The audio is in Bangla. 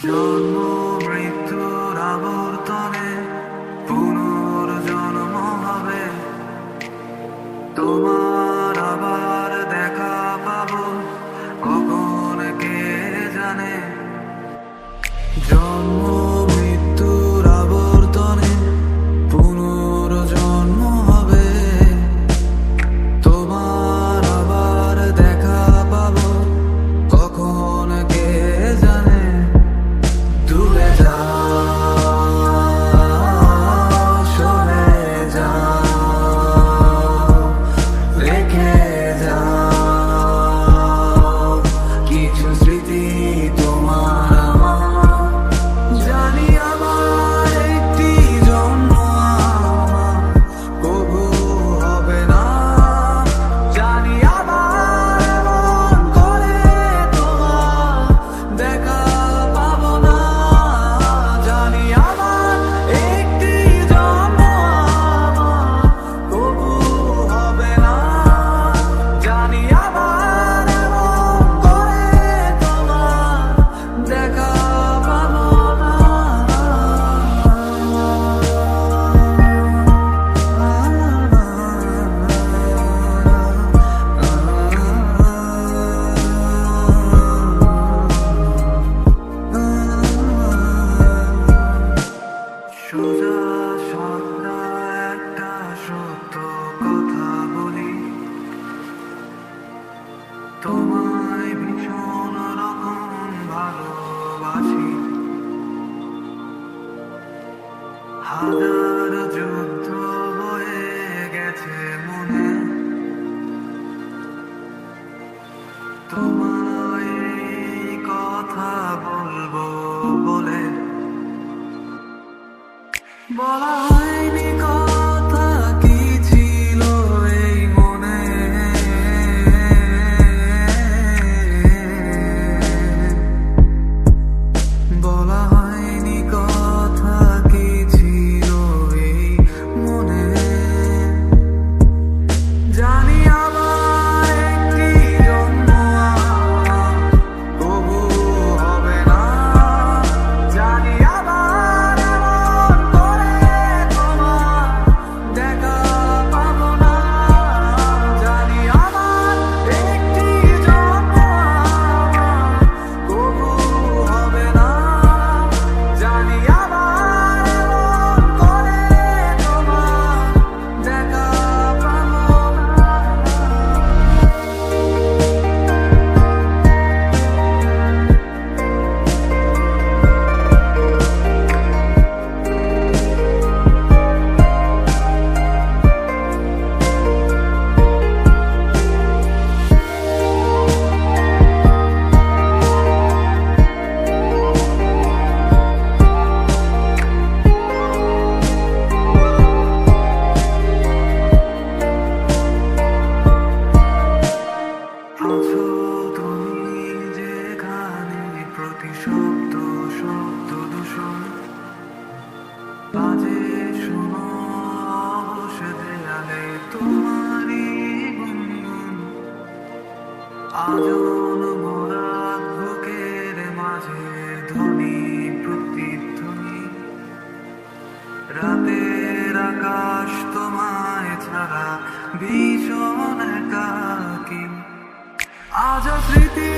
জন্ম মৃত্যুর আবর্তনে পুনর্জন্ম হবে, তোমার আবার দেখা পাবো কখন কে জানে। জন্ম মৃত্যুর আবর্তনে পুনর্জন্ম হবে, তোমার আবার দেখা পাবো কখন কে জানে। দূরে যাও, সরে যাও, রেখে যাও কিছু স্মৃতি তোমার আমার। জানি আমার একটি জন্ম আমার কবু হবে না, জানি আবার এমন করে তোমার দেখা পাবো না। জানি আমার একটি জন্ম আমার কবু হবে না, জানি আবার এমন করে তোমার দেখা পাবো না। সোজা সাদা একটা সত্য কথা বলি, তোমায় ভীষণ রকম ভালোবাসি। হাজার যুদ্ধ বয়ে গেছে মনে, তোমায় এই কথা বলবো বলে। বলা হয়নি কথা কি ছিল এই মনে, বলা হয়নি কথা কি ছিল এই মনে। জানি আমার একটি জন্ম আমার কবু হবে না, জানি আবার এমন করে তোমার দেখা পাবো না। জানি আমার একটি জন্ম আমার কবু হবে না, জানি আবার এমন করে তোমার দেখা পাবো না। আছো তুমি যেখানে, প্রতি শব্দ শব্দ দূষণ বাজে শোনো অবশ দেয়ালে তোমারই গুনগুন। আজন মোরা বুকের মাঝে ধ্বনি প্রতিধ্বনি, রাতের আকাশ তোমায় ছাড়া ভীষণ একাকী। আজ স্মৃতি